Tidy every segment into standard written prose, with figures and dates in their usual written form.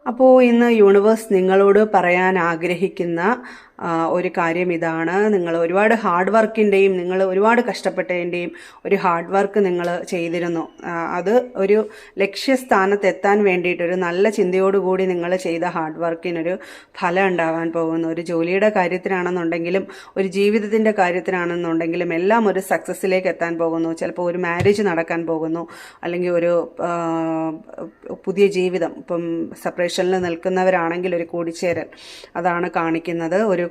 അപ്പോൾ ഇന്ന് യൂണിവേഴ്സ് നിങ്ങളോട് പറയാൻ ആഗ്രഹിക്കുന്ന ഒരു കാര്യം ഇതാണ്. നിങ്ങൾ ഒരുപാട് ഹാർഡ് വർക്കിൻ്റെയും നിങ്ങൾ ഒരുപാട് കഷ്ടപ്പെട്ടതിൻ്റെയും ഒരു ഹാർഡ് വർക്ക് നിങ്ങൾ ചെയ്തിരുന്നു. അത് ഒരു ലക്ഷ്യസ്ഥാനത്ത് എത്താൻ വേണ്ടിയിട്ട് ഒരു നല്ല ചിന്തയോടുകൂടി നിങ്ങൾ ചെയ്ത ഹാർഡ് വർക്കിനൊരു ഫലം ഉണ്ടാവാൻ പോകുന്നു. ഒരു ജോലിയുടെ കാര്യത്തിനാണെന്നുണ്ടെങ്കിലും ഒരു ജീവിതത്തിൻ്റെ കാര്യത്തിനാണെന്നുണ്ടെങ്കിലും എല്ലാം ഒരു സക്സസ്സിലേക്ക് എത്താൻ പോകുന്നു. ചിലപ്പോൾ ഒരു മാരേജ് നടക്കാൻ പോകുന്നു, അല്ലെങ്കിൽ ഒരു പുതിയ ജീവിതം, ഇപ്പം സെപ്പറേഷനിൽ നിൽക്കുന്നവരാണെങ്കിൽ ഒരു കൂടിച്ചേരൽ, അതാണ് കാണിക്കുന്നത്. ഒരു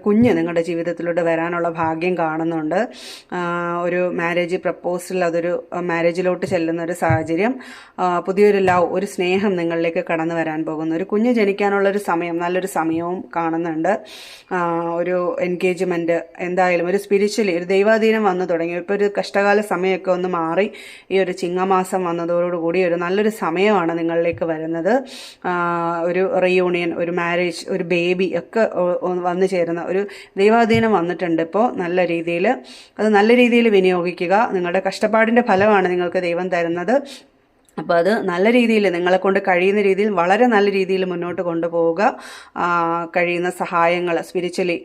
കുഞ്ഞ് നിങ്ങളുടെ ജീവിതത്തിലൂടെ വരാനുള്ള ഭാഗ്യം കാണുന്നുണ്ട്. ഒരു മാരേജ് പ്രപ്പോസൽ, അതൊരു മാരേജിലോട്ട് ചെല്ലുന്ന ഒരു സാഹചര്യം, പുതിയൊരു ലവ്, ഒരു സ്നേഹം നിങ്ങളിലേക്ക് കടന്നു വരാൻ പോകുന്നു. ഒരു കുഞ്ഞ് ജനിക്കാനുള്ളൊരു സമയം, നല്ലൊരു സമയവും കാണുന്നുണ്ട്. ഒരു എൻഗേജ്മെൻറ്റ്, എന്തായാലും ഒരു സ്പിരിച്വലി ഒരു ദൈവാധീനം വന്നു തുടങ്ങി. ഇപ്പോൾ ഒരു കഷ്ടകാല സമയമൊക്കെ ഒന്ന് മാറി ഈ ഒരു ചിങ്ങമാസം വന്നതോടുകൂടി ഒരു നല്ലൊരു സമയമാണ് നിങ്ങളിലേക്ക് വരുന്നത്. ഒരു റീയൂണിയൻ, ഒരു മാരേജ്, ഒരു ബേബി ഒക്കെ വന്നു ചേരുന്ന ഒരു ദൈവാധീനം വന്നിട്ടുണ്ട്. ഇപ്പോൾ നല്ല രീതിയിൽ വിനിയോഗിക്കുക. നിങ്ങളുടെ കഷ്ടപ്പാടിൻ്റെ ഫലമാണ് നിങ്ങൾക്ക് ദൈവം തരുന്നത്. അപ്പോൾ അത് നല്ല രീതിയിൽ, നിങ്ങളെ കൊണ്ട് കഴിയുന്ന രീതിയിൽ, വളരെ നല്ല രീതിയിൽ മുന്നോട്ട് കൊണ്ടുപോവുക. കഴിയുന്ന സഹായങ്ങൾ, സ്പിരിച്വലി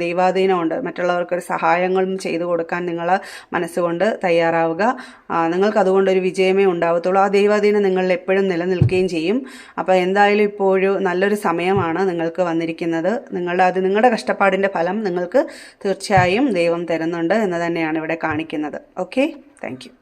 ദൈവാധീനമുണ്ട്, മറ്റുള്ളവർക്കൊരു സഹായങ്ങളും ചെയ്തു കൊടുക്കാൻ നിങ്ങൾ മനസ്സുകൊണ്ട് തയ്യാറാവുക. നിങ്ങൾക്ക് അതുകൊണ്ടൊരു വിജയമേ ഉണ്ടാവത്തുള്ളൂ. ആ ദൈവാധീനം നിങ്ങളിൽ എപ്പോഴും നിലനിൽക്കുകയും ചെയ്യും. അപ്പോൾ എന്തായാലും ഇപ്പോഴും നല്ലൊരു സമയമാണ് നിങ്ങൾക്ക് വന്നിരിക്കുന്നത്. നിങ്ങളുടെ കഷ്ടപ്പാടിൻ്റെ ഫലം നിങ്ങൾക്ക് തീർച്ചയായും ദൈവം തരുന്നുണ്ട് എന്ന് തന്നെയാണ് ഇവിടെ കാണിക്കുന്നത്. Okay, thank you.